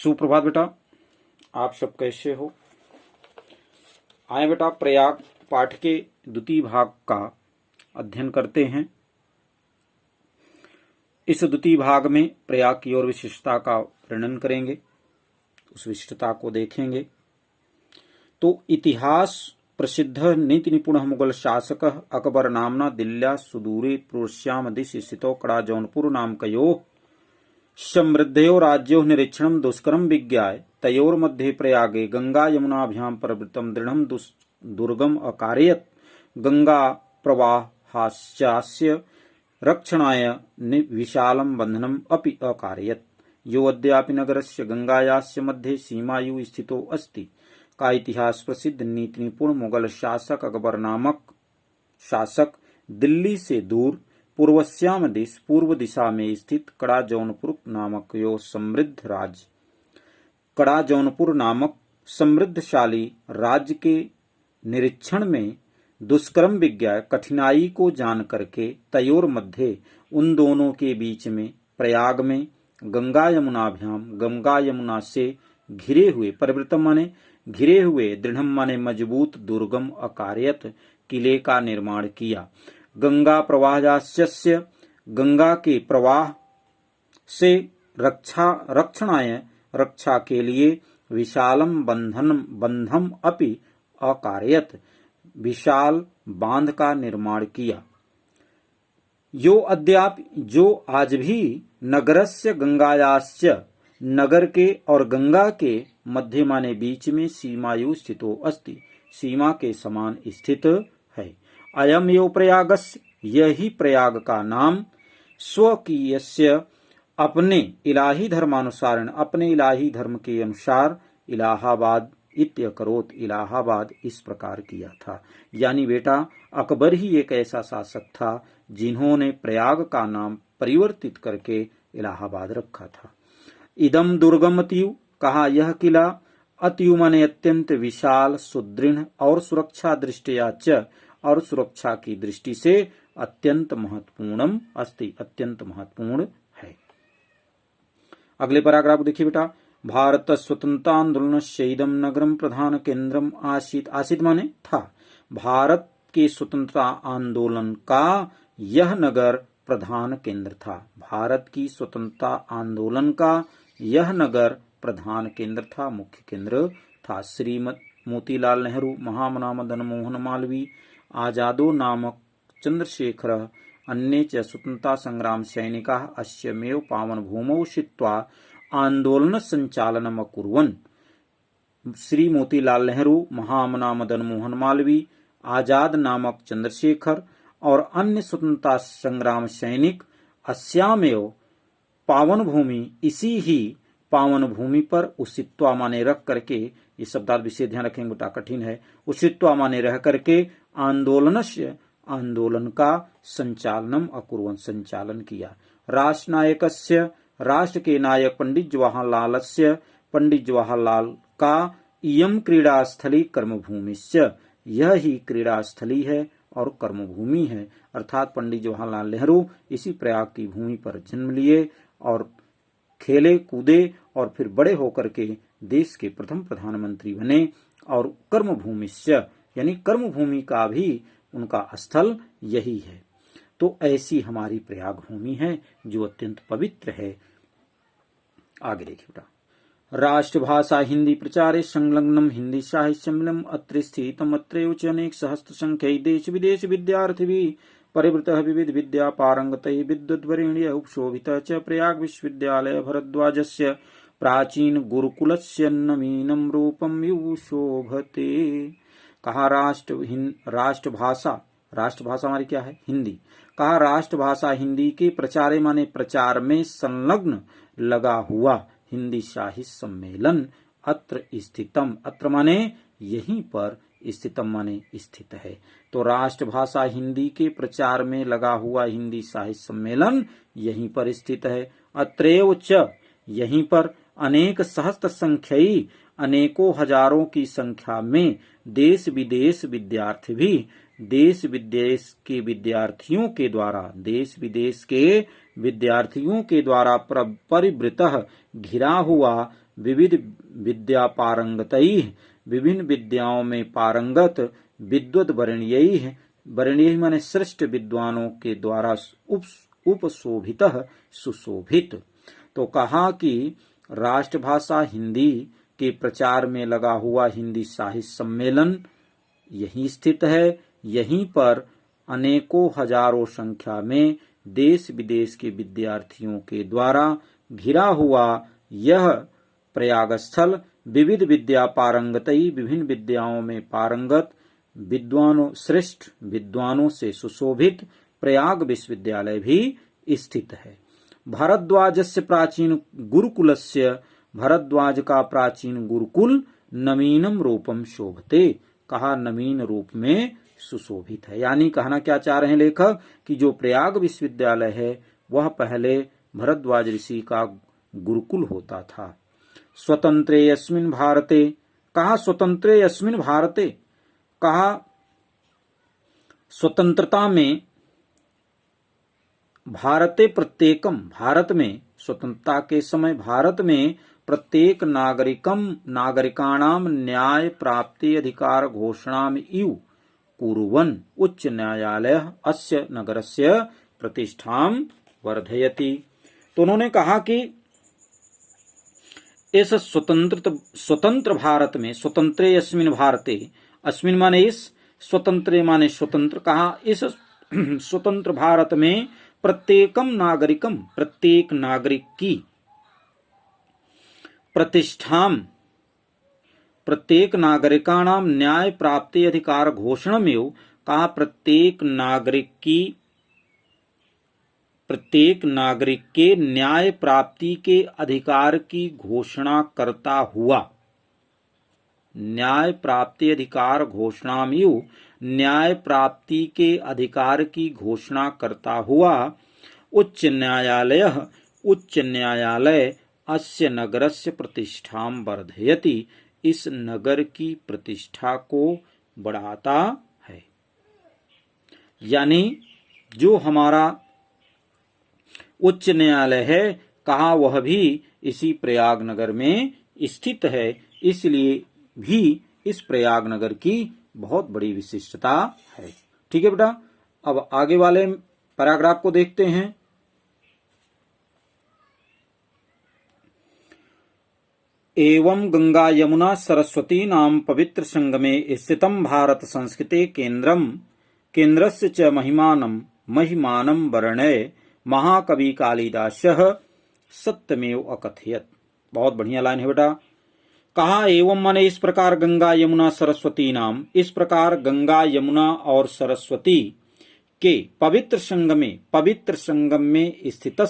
सुप्रभात बेटा, आप सब कैसे हो। आए बेटा, प्रयाग पाठ के द्वितीय भाग का अध्ययन करते हैं। इस द्वितीय भाग में प्रयाग की और विशिष्टता का वर्णन करेंगे, उस विशिष्टता को देखेंगे। तो इतिहास प्रसिद्ध नीति निपुण मुगल शासक अकबर नामना दिल्ल्या सुदूरे पूर्वश्याम दिशि स्थितो कड़ा जौनपुर नामकयोः समृद्धयो राज्यो निरीक्षणं दुष्करं विज्ञाय तयोर्मध्ये प्रयागे गंगा यमुनाभ्यां प्रवृत्तं दृढ़ं दुर्गम अकारयत् गंगा प्रवाहास्यास्य रक्षणाय विशालं बंधनम् अपि अकारयत् यो अद्यापि नगरस्य गंगायास्य मध्ये सीमायु स्थितो अस्ति। का इतिहास प्रसिद्ध नीति निपुण मुगल शासक अकबर नामक शासक दिल्ली से दूर पूर्वश्याम दिश पूर्व दिशा में स्थित कड़ा जौनपुर नामक यो समृद्ध राज्य कड़ा जौनपुर नामक समृद्धशाली राज्य के निरीक्षण में दुष्कर्म विज्ञा कठिनाई को जान करके तयोर मध्य उन दोनों के बीच में प्रयाग में गंगा यमुनाभ्याम गंगा यमुना से घिरे हुए परिवृतम माने घिरे हुए दृढ़ माने मजबूत दुर्गम अकार्यत किले का निर्माण किया। गंगा प्रवाहास्य गंगा के प्रवाह से रक्षणाय रक्षा के लिए विशालम बंधम अपि अकारयत विशाल बांध का निर्माण किया। जो आज भी नगरस्य गंगायास्य नगर के और गंगा के मध्य माने बीच में सीमायु स्थितो अस्ति सीमा के समान स्थित है। अयम यो प्रयागस्य यही प्रयाग का नाम स्वकीयस्य अपने इलाही धर्मानुसारण अपने इलाही धर्म के अनुसार इलाहाबाद इत्यकरोत इलाहाबाद इस प्रकार किया था। यानी बेटा अकबर ही एक ऐसा शासक था जिन्होंने प्रयाग का नाम परिवर्तित करके इलाहाबाद रखा था। इदम दुर्गम अतियु कहा यह किला अतियु माने अत्यंत विशाल सुदृढ़ और सुरक्षा दृष्टिया च और सुरक्षा की दृष्टि से अत्यंत महत्वपूर्णम अस्ति अत्यंत महत्वपूर्ण है। अगले पैराग्राफ देखिए बेटा, भारत स्वतंत्रता आंदोलन इदम नगरम प्रधान केंद्रम आसीत माने था। भारत के स्वतंत्रता आंदोलन का यह नगर प्रधान केंद्र था। भारत की स्वतंत्रता आंदोलन का यह नगर प्रधान केंद्र था, मुख्य केंद्र था। श्री मोतीलाल नेहरू, महामना मदन मोहन मालवीय, आजादो नामक चंद्रशेखर अन्ये च स्वतंत्रता संग्राम सैनिकाः अस्यमेव पावन भूमौ स्थित्वा आंदोलन संचालनम् अकुर्वन्। श्री मोतीलाल नेहरू, महामना मदन मोहन मालवीय, आजाद नामक चंद्रशेखर और अन्य स्वतंत्रता संग्राम सैनिक अस्यामेव पावन भूमि इसी ही पावन भूमि पर उसित्वा माने रख करके, ये शब्दार्थ विशेष ध्यान रखेंगे बेटा कठिन है, उसित्वा माने रह करके आंदोलन का संचालनम अकुर्वन् संचालन किया। राष्ट्र नायकस्य राष्ट्र के नायक पंडित जवाहरलाल का इयम क्रीड़ा स्थली कर्मभूमिश्च यह ही क्रीड़ा स्थली है और कर्मभूमि है। अर्थात पंडित जवाहरलाल नेहरू इसी प्रयाग की भूमि पर जन्म लिए और खेले कूदे और फिर बड़े होकर के देश के प्रथम प्रधानमंत्री बने और कर्मभूमिश्च यानी कर्मभूमि का भी उनका स्थल यही है। तो ऐसी हमारी प्रयाग भूमि है जो अत्यंत पवित्र है। आगे देखिए बेटा, राष्ट्रभाषा हिंदी प्रचारे संलग्नम हिंदी साहित्य सम्मेलनम अत्र स्थितम अत्रैव च अनेक सहस्त्र संख्यै देश विदेश विद्यार्थिभिः परिवृतः विविध विद्या पारंगतैः विद्वद्वरेण्यः उपशोभितः च प्रयाग विश्वविद्यालय भरद्वाजस्य प्राचीन गुरुकुलस्य नवीनं रूपं युशोभते। कहा राष्ट्रभाषा हमारी क्या है? हिंदी। कहा राष्ट्रभाषा हिंदी के प्रचारे माने प्रचार में संलग्न लगा हुआ हिंदी साहित्य सम्मेलन अत्र स्थितम, अत्र माने यहीं पर, स्थितम माने स्थित है। तो राष्ट्रभाषा हिंदी के प्रचार में लगा हुआ हिंदी साहित्य सम्मेलन यहीं पर स्थित है। अत्रैव च यहीं पर अनेक सहस्त्र संख्यई अनेकों हजारों की संख्या में देश विदेश विद्यार्थी भी देश विदेश के विद्यार्थियों के द्वारा परिवृतः घिरा हुआ विविध विद्या पारंगतैः विभिन्न विद्याओं में पारंगत विद्वद वर्ण्यैः माने श्रेष्ठ विद्वानों के द्वारा उपशोभितः सुशोभित। तो कहा कि राष्ट्रभाषा हिंदी के प्रचार में लगा हुआ हिंदी साहित्य सम्मेलन यहीं स्थित है। यहीं पर अनेकों हजारों संख्या में देश विदेश के विद्यार्थियों के द्वारा घिरा हुआ यह प्रयाग स्थल विविध विद्या पारंगतई विभिन्न विद्याओं में पारंगत विद्वानों श्रेष्ठ विद्वानों से सुशोभित प्रयाग विश्वविद्यालय भी स्थित है। भारद्वाजस्य प्राचीन गुरुकुलस्य भारद्वाज का प्राचीन गुरुकुल नवीनम रूपम शोभते। कहा नवीन रूप में सुशोभित है। यानी कहना क्या चाह रहे हैं लेखक कि जो प्रयाग विश्वविद्यालय है वह पहले भरद्वाज ऋषि का गुरुकुल होता था। स्वतंत्रे अस्मिन् भारते। कहा स्वतंत्रे अस्मिन् भारते। कहा स्वतंत्रता में भारते प्रत्येकम भारत में स्वतंत्रता के समय भारत में प्रत्येक नागरिकाणाम न्याय प्राप्ति अधिकार घोषणाम इव कुर्वन् उच्च न्यायालय अस्य नगरस्य प्रतिष्ठाम वर्धयति। तो उन्होंने कहा कि इस स्वतंत्र भारत में स्वतंत्रे अस्मिन् भारते अस्मिन् माने इस स्वतंत्रे माने स्वतंत्र। कहा इस स्वतंत्र भारत में प्रत्येकम नागरिकम प्रत्येक नागरिक की प्रतिष्ठाम प्रत्येक नागरिकाणाम न्याय प्राप्ति अधिकार घोषणामेव। कहा प्रत्येक नागरिक के न्याय प्राप्ति के अधिकार की घोषणा करता हुआ न्याय प्राप्ति अधिकार घोषणामेव न्याय प्राप्ति के अधिकार की घोषणा करता हुआ उच्च न्यायालय अस्य नगरस्य प्रतिष्ठाम वर्धयति। इस नगर की प्रतिष्ठा को बढ़ाता है। यानी जो हमारा उच्च न्यायालय है कहा वह भी इसी प्रयाग नगर में स्थित है। इसलिए भी इस प्रयाग नगर की बहुत बड़ी विशिष्टता है। ठीक है बेटा, अब आगे वाले पैराग्राफ को देखते हैं। एवं गंगा यमुना सरस्वती नाम पवित्र संगमे स्थितं भारत संस्कृते केन्द्रस्य च महिमानं वर्णय महाकवि कालिदासः सत्यमेव अकथयत्। बहुत बढ़िया लाइन है बेटा। कहा एवं माने इस प्रकार गंगा यमुना सरस्वती नाम इस प्रकार गंगा यमुना और सरस्वती के पवित्र संगम में स्थित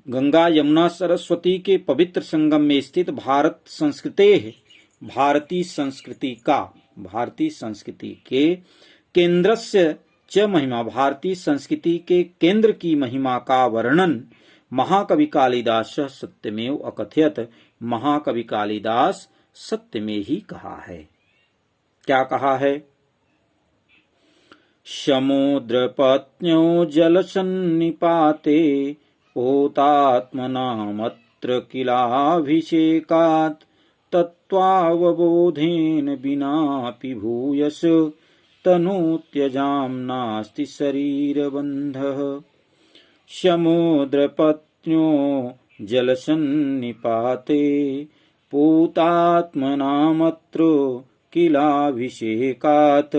गंगा यमुना सरस्वती के पवित्र संगम में स्थित भारतीय संस्कृति के केंद्रस्य च महिमा भारतीय संस्कृति के केंद्र की महिमा का वर्णन महाकवि कालिदास सत्यमेव अकथयत। महाकवि कालिदास सत्य में ही कहा है। क्या कहा है? समुद्रपत्न्यो जलसन्निपाते ओतात्मनामत्र किलाभिषेकात् तत्त्वावबोधेन विनापि भूयस तनूत्यजां नास्ति शरीरबन्धः। समुद्रपत्न्यो जलसन्निपाते पूतात्मनामत्र किलाभिषेकात्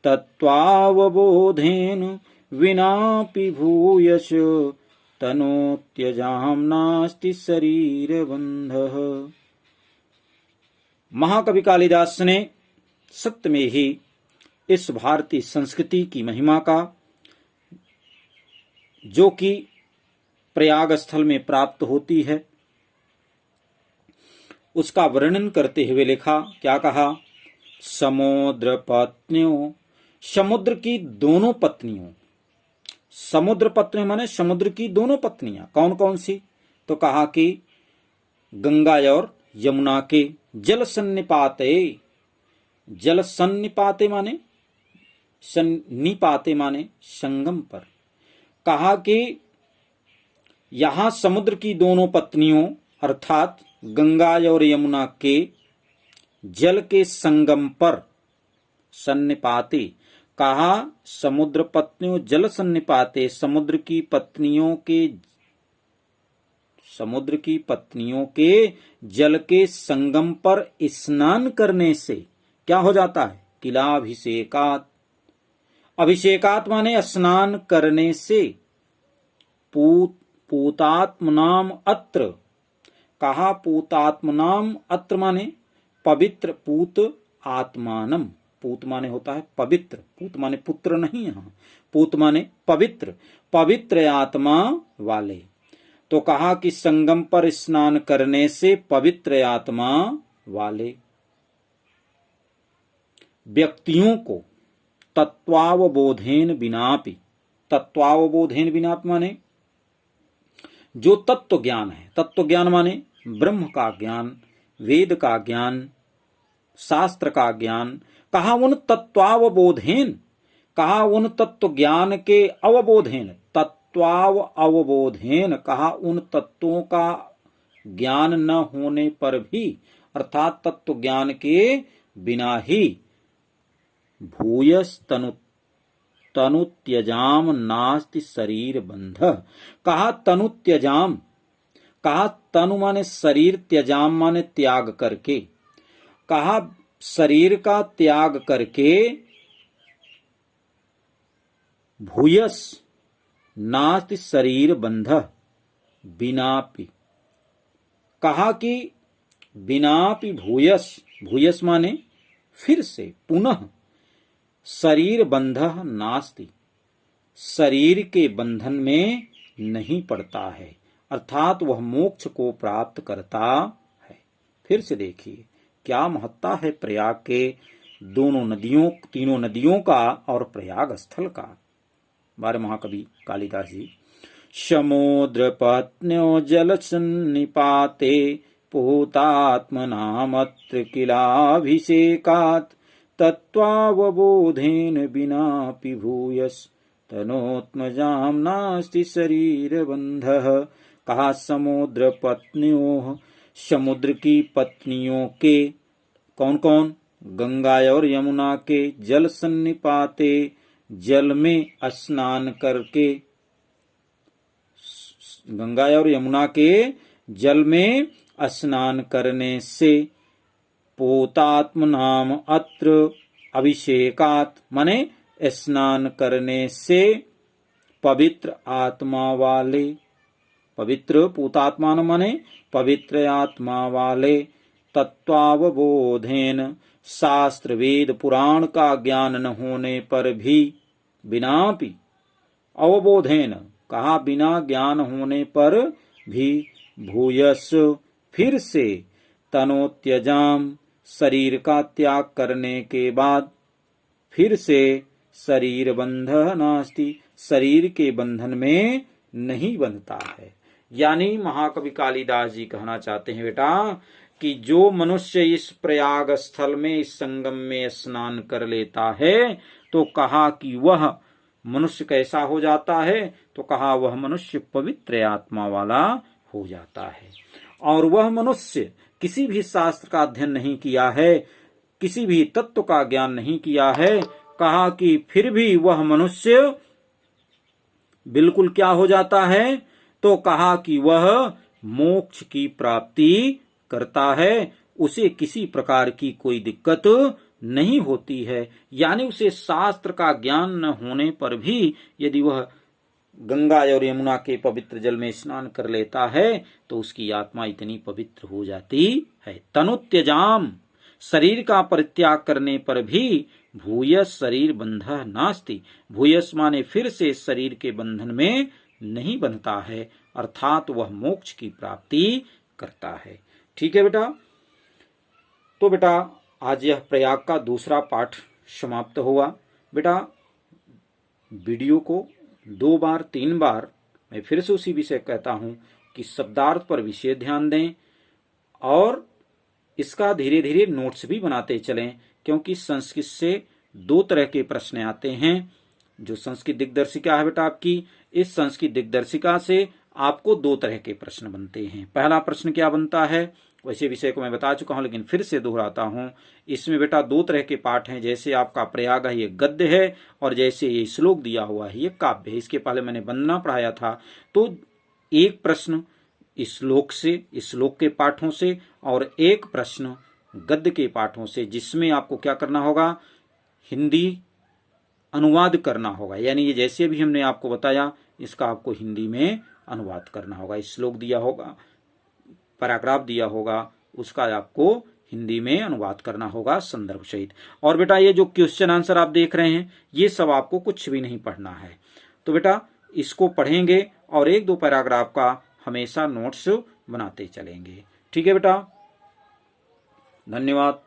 तत्त्वावबोधेन विनापि भूयस तनोत्यजां नास्ति शरीरबन्धः। महाकवि कालिदास ने सत्य में ही इस भारतीय संस्कृति की महिमा का, जो कि प्रयाग स्थल में प्राप्त होती है, उसका वर्णन करते हुए लिखा। क्या कहा? समुद्र पत्नियों समुद्र की दोनों पत्नियों। समुद्र पत्नी माने समुद्र की दोनों पत्नियां। कौन कौन सी? तो कहा कि गंगा और यमुना के जल सन्निपाते माने संगम पर। कहा कि यहां समुद्र की दोनों पत्नियों अर्थात गंगा और यमुना के जल के संगम पर सन्निपाते, कहा समुद्र पत्नियों जल सन्निपाते, समुद्र की पत्नियों के जल के संगम पर स्नान करने से क्या हो जाता है? किलाभिषेकात, अभिषेकात माने स्नान करने से, पूतात्मनाम अत्र, कहा पूतात्मनाम अत्र माने पवित्र, पूत आत्मानम, पूत माने होता है पवित्र, पूत माने पुत्र नहीं, यहाँ पूत माने पवित्र, पवित्र आत्मा वाले। तो कहा कि संगम पर स्नान करने से पवित्र आत्मा वाले व्यक्तियों को तत्वावबोधेन बिनापि, तत्वावबोधेन बिनापि माने जो तत्व ज्ञान है, तत्व ज्ञान माने ब्रह्म का ज्ञान, वेद का ज्ञान, शास्त्र का ज्ञान, कहा उन तत्वावबोधेन, कहा उन तत्व ज्ञान के अवबोधेन, तत्वाव अवबोधेन, कहा उन तत्वों का ज्ञान न होने पर भी अर्थात तत्व ज्ञान के बिना ही भूयस तनुत्यजाम नास्ति शरीर बंध, कहा तनुत्यजाम, कहा तनु माने शरीर, त्यजाम माने त्याग करके, कहा शरीर का त्याग करके भूयस नास्ति शरीर बंध, बिनापि, कहा कि बिनापि भूयस, भूयस माने फिर से पुनः, शरीर बंध नास्ति, शरीर के बंधन में नहीं पड़ता है, अर्थात वह मोक्ष को प्राप्त करता है। फिर से देखिए क्या महत्ता है प्रयाग के दोनों नदियों, तीनों नदियों का और प्रयाग स्थल का। बारे महाकवि कालिदास जी, समुद्र पत्न्यो जल सन्निपाते पूतात्मनामत्र किलाभिषेकात् तत्त्वावबोधेन बिनापि भूयस् तनोत्मजाम नास्ति शरीर बंधः, कहा समुद्र पत्नियों, समुद्र की पत्नियों के, कौन कौन? गंगा और यमुना के जल सन्निपाते, जल में स्नान करके, गंगा और यमुना के जल में स्नान करने से, पोतात्मनाम अत्र अभिषेकात् माने स्नान करने से, पवित्र आत्मा वाले, पवित्र पूतात्मान माने पवित्र आत्मा वाले, तत्वावबोधेन शास्त्र वेद पुराण का ज्ञान न होने पर भी, बिनापि अवबोधेन, कहा बिना ज्ञान होने पर भी, भूयस फिर से, तनोत्यजाम शरीर का त्याग करने के बाद, फिर से शरीर बंध नास्ति, शरीर के बंधन में नहीं बंधता है। यानी महाकवि कालिदास जी कहना चाहते हैं बेटा कि जो मनुष्य इस प्रयाग स्थल में, इस संगम में स्नान कर लेता है तो कहा कि वह मनुष्य कैसा हो जाता है? तो कहा वह मनुष्य पवित्र आत्मा वाला हो जाता है। और वह मनुष्य किसी भी शास्त्र का अध्ययन नहीं किया है, किसी भी तत्व का ज्ञान नहीं किया है, कहा कि फिर भी वह मनुष्य बिल्कुल क्या हो जाता है? तो कहा कि वह मोक्ष की प्राप्ति करता है, उसे किसी प्रकार की कोई दिक्कत नहीं होती है। यानी उसे शास्त्र का ज्ञान न होने पर भी यदि वह गंगा और यमुना के पवित्र जल में स्नान कर लेता है तो उसकी आत्मा इतनी पवित्र हो जाती है। तनुत्यजाम, शरीर का परित्याग करने पर भी, भूयस शरीर बंधः नास्ति, भूयस माने फिर से शरीर के बंधन में नहीं बंधता है, अर्थात वह मोक्ष की प्राप्ति करता है। ठीक है बेटा, तो बेटा आज यह प्रयाग का दूसरा पाठ समाप्त हुआ। बेटा वीडियो को 2 बार 3 बार मैं फिर से उसी विषय कहता हूं कि शब्दार्थ पर विशेष ध्यान दें और इसका धीरे धीरे नोट्स भी बनाते चलें, क्योंकि संस्कृत से 2 तरह के प्रश्न आते हैं। जो संस्कृत दिग्दर्शिका है बेटा आपकी, इस संस्कृत दिग्दर्शिका से आपको दो तरह के प्रश्न बनते हैं। पहला प्रश्न क्या बनता है, वैसे विषय को मैं बता चुका हूं लेकिन फिर से दोहराता हूं। इसमें बेटा दो तरह के पाठ हैं, जैसे आपका प्रयाग है ये गद्य है और जैसे ये श्लोक दिया हुआ है ये काव्य है। इसके पहले मैंने वंदना पढ़ाया था। तो एक प्रश्न इस श्लोक से, इस श्लोक के पाठों से, और एक प्रश्न गद्य के पाठों से, जिसमें आपको क्या करना होगा, हिंदी अनुवाद करना होगा। यानी ये जैसे भी हमने आपको बताया इसका आपको हिंदी में अनुवाद करना होगा। इस श्लोक दिया होगा, पैराग्राफ दिया होगा, उसका आपको हिंदी में अनुवाद करना होगा संदर्भ सहित। और बेटा ये जो क्वेश्चन आंसर आप देख रहे हैं ये सब आपको कुछ भी नहीं पढ़ना है। तो बेटा इसको पढ़ेंगे और एक दो पैराग्राफ का हमेशा नोट्स बनाते चलेंगे। ठीक है बेटा, धन्यवाद।